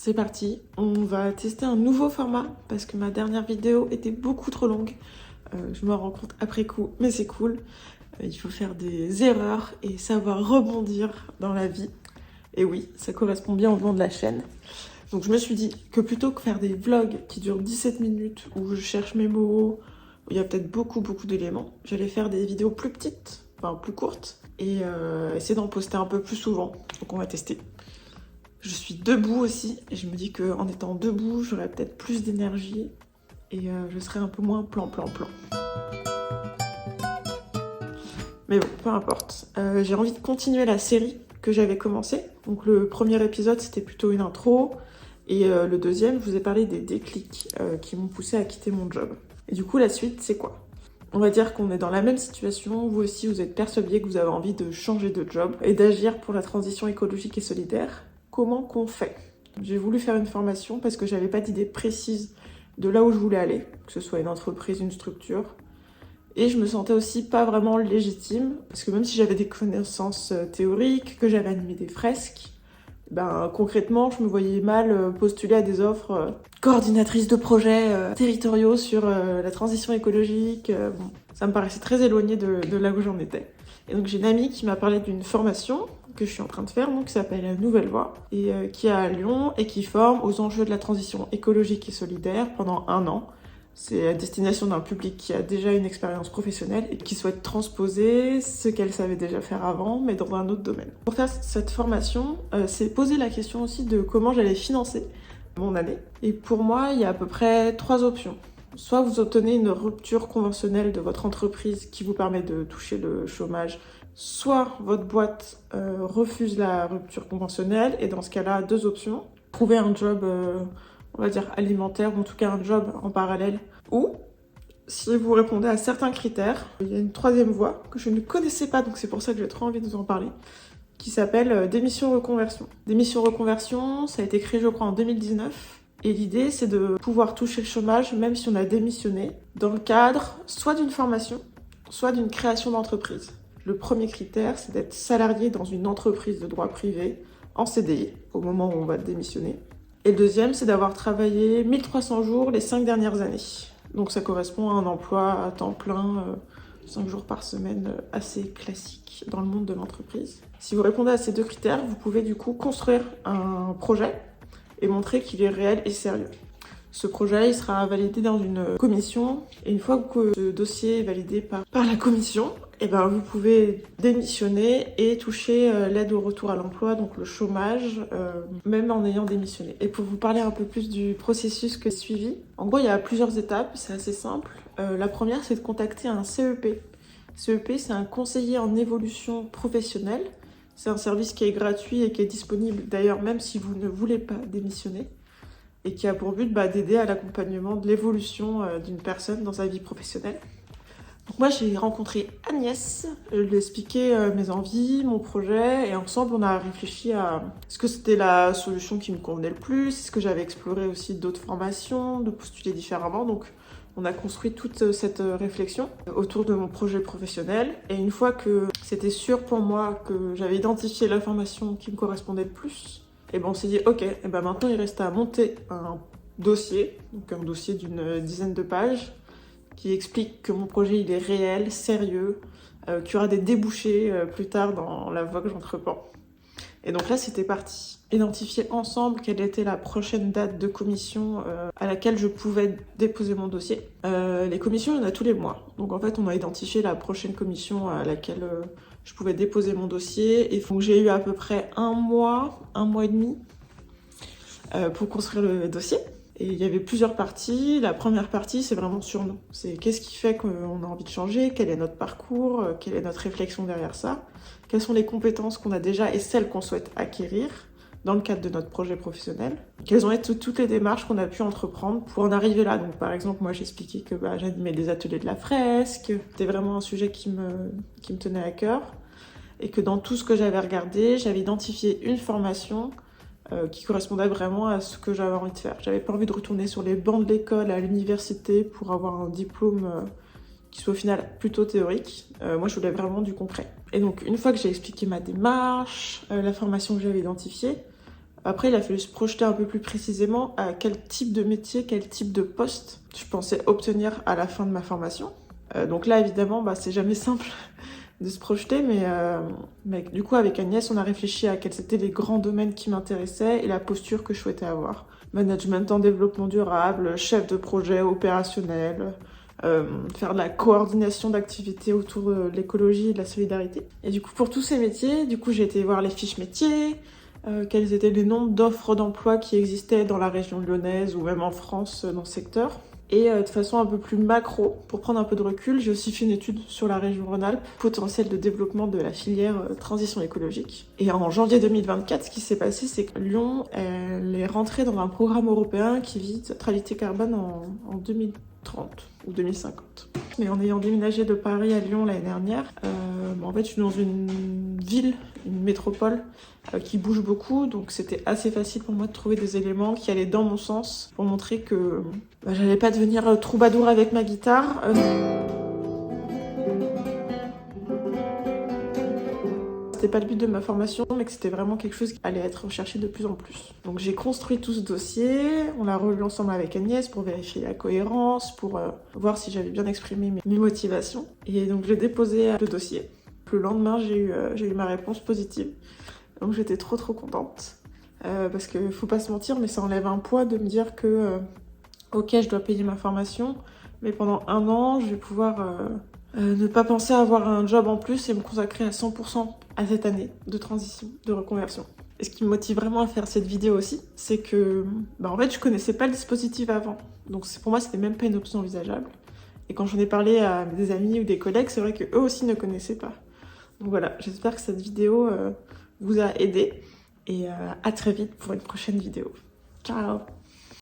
c'est parti. On va tester un nouveau format parce que ma dernière vidéo était beaucoup trop longue. Je me rends compte après coup, mais c'est cool. Il faut faire des erreurs et savoir rebondir dans la vie. Et oui, ça correspond bien au nom de la chaîne. Donc je me suis dit que plutôt que faire des vlogs qui durent 17 minutes où je cherche mes mots, où il y a peut-être beaucoup d'éléments, j'allais faire des vidéos plus petites, enfin plus courtes, et essayer d'en poster un peu plus souvent. Donc on va tester. Je suis debout aussi, et je me dis qu'en étant debout, j'aurai peut-être plus d'énergie, et je serai un peu moins plan. Mais bon, peu importe. J'ai envie de continuer la série que j'avais commencée. Donc le premier épisode, c'était plutôt une intro. Et le deuxième, je vous ai parlé des déclics qui m'ont poussé à quitter mon job. Et du coup, la suite, c'est quoi? On va dire qu'on est dans la même situation. Vous aussi, vous êtes persuadé que vous avez envie de changer de job et d'agir pour la transition écologique et solidaire. Comment qu'on fait? J'ai voulu faire une formation parce que j'avais pas d'idée précise de là où je voulais aller, que ce soit une entreprise, une structure. Et je me sentais aussi pas vraiment légitime, parce que même si j'avais des connaissances théoriques, que j'avais animé des fresques, ben concrètement, je me voyais mal postuler à des offres coordinatrice de projets territoriaux sur la transition écologique. Bon, ça me paraissait très éloigné de là où j'en étais. Et donc j'ai une amie qui m'a parlé d'une formation que je suis en train de faire, donc qui s'appelle Nouvelle Voie, et qui est à Lyon, et qui forme aux enjeux de la transition écologique et solidaire pendant 1 an. C'est à destination d'un public qui a déjà une expérience professionnelle et qui souhaite transposer ce qu'elle savait déjà faire avant, mais dans un autre domaine. Pour faire cette formation, c'est poser la question aussi de comment j'allais financer mon année. Et pour moi, il y a à peu près 3 options. Soit vous obtenez une rupture conventionnelle de votre entreprise qui vous permet de toucher le chômage, soit votre boîte refuse la rupture conventionnelle, et dans ce cas-là, 2 options. Trouver un job on va dire alimentaire, ou en tout cas un job en parallèle. Ou, si vous répondez à certains critères, il y a une 3e voie que je ne connaissais pas, donc c'est pour ça que j'ai trop envie de vous en parler, qui s'appelle démission reconversion. Démission reconversion, ça a été créé je crois en 2019, et l'idée c'est de pouvoir toucher le chômage même si on a démissionné, dans le cadre soit d'une formation, soit d'une création d'entreprise. Le premier critère, c'est d'être salarié dans une entreprise de droit privé, en CDI, au moment où on va démissionner. Et le deuxième, c'est d'avoir travaillé 1300 jours les 5 dernières années. Donc ça correspond à un emploi à temps plein, 5 jours par semaine, assez classique dans le monde de l'entreprise. Si vous répondez à ces 2 critères, vous pouvez du coup construire un projet et montrer qu'il est réel et sérieux. Ce projet, il sera validé dans une commission, et une fois que ce dossier est validé par la commission, et ben vous pouvez démissionner et toucher l'aide au retour à l'emploi, donc le chômage, même en ayant démissionné. Et pour vous parler un peu plus du processus que j'ai suivi, en gros il y a plusieurs étapes, c'est assez simple. La première, c'est de contacter un CEP. CEP, c'est un conseiller en évolution professionnelle. C'est un service qui est gratuit et qui est disponible d'ailleurs même si vous ne voulez pas démissionner, et qui a pour but d'aider à l'accompagnement de l'évolution d'une personne dans sa vie professionnelle. Donc moi j'ai rencontré Agnès, je lui ai expliqué mes envies, mon projet, et ensemble on a réfléchi à ce que c'était la solution qui me convenait le plus, est-ce que j'avais exploré aussi d'autres formations, de postuler différemment, donc on a construit toute cette réflexion autour de mon projet professionnel, et une fois que c'était sûr pour moi que j'avais identifié la formation qui me correspondait le plus, et ben on s'est dit ok, et ben maintenant il reste à monter un dossier, donc un dossier d'une dizaine de pages, qui explique que mon projet il est réel, sérieux, qu'il y aura des débouchés plus tard dans la voie que j'entreprends. Et donc là c'était parti. Identifier ensemble quelle était la prochaine date de commission à laquelle je pouvais déposer mon dossier. Les commissions, il y en a tous les mois. Donc en fait on a identifié la prochaine commission à laquelle je pouvais déposer mon dossier. Et donc j'ai eu à peu près 1 mois et demi pour construire le dossier. Et il y avait plusieurs parties. La première partie, c'est vraiment sur nous. C'est qu'est-ce qui fait qu'on a envie de changer, quel est notre parcours, quelle est notre réflexion derrière ça, quelles sont les compétences qu'on a déjà et celles qu'on souhaite acquérir dans le cadre de notre projet professionnel. Quelles ont été toutes les démarches qu'on a pu entreprendre pour en arriver là. Donc par exemple, moi j'expliquais que j'animais des ateliers de la fresque, c'était vraiment un sujet qui me tenait à cœur, et que dans tout ce que j'avais regardé, j'avais identifié une formation qui correspondait vraiment à ce que j'avais envie de faire. J'avais pas envie de retourner sur les bancs de l'école à l'université pour avoir un diplôme qui soit au final plutôt théorique. Moi je voulais vraiment du concret. Et donc une fois que j'ai expliqué ma démarche, la formation que j'avais identifiée, Après, il a fallu se projeter un peu plus précisément à quel type de métier, quel type de poste je pensais obtenir à la fin de ma formation. Donc là, évidemment, c'est jamais simple de se projeter, mais du coup, avec Agnès, on a réfléchi à quels étaient les grands domaines qui m'intéressaient et la posture que je souhaitais avoir. Management en développement durable, chef de projet opérationnel, faire de la coordination d'activités autour de l'écologie et de la solidarité. Et du coup, pour tous ces métiers, j'ai été voir les fiches métiers, quels étaient les nombres d'offres d'emploi qui existaient dans la région lyonnaise ou même en France dans ce secteur. Et de façon un peu plus macro, pour prendre un peu de recul, j'ai aussi fait une étude sur la région Rhône-Alpes, potentiel de développement de la filière transition écologique. Et en janvier 2024, ce qui s'est passé, c'est que Lyon, elle est rentrée dans un programme européen qui vise neutralité carbone en 2030 ou 2050. Mais en ayant déménagé de Paris à Lyon l'année dernière, en fait, je suis dans une ville, une métropole qui bouge beaucoup, donc c'était assez facile pour moi de trouver des éléments qui allaient dans mon sens pour montrer que j'allais pas devenir troubadour avec ma guitare. C'était pas le but de ma formation, mais que c'était vraiment quelque chose qui allait être recherché de plus en plus. Donc j'ai construit tout ce dossier, on l'a relu ensemble avec Agnès pour vérifier la cohérence, pour voir si j'avais bien exprimé mes motivations. Et donc j'ai déposé le dossier. Le lendemain, j'ai eu ma réponse positive. Donc j'étais trop contente. Parce que faut pas se mentir, mais ça enlève un poids de me dire que ok, je dois payer ma formation, mais pendant 1 an, je vais pouvoir ne pas penser à avoir un job en plus et me consacrer à 100% à cette année de transition, de reconversion. Et ce qui me motive vraiment à faire cette vidéo aussi, c'est que en fait, je connaissais pas le dispositif avant. Donc pour moi, c'était même pas une option envisageable. Et quand j'en ai parlé à des amis ou des collègues, c'est vrai qu'eux aussi ne connaissaient pas. Donc voilà, j'espère que cette vidéo vous a aidé. Et à très vite pour une prochaine vidéo. Ciao!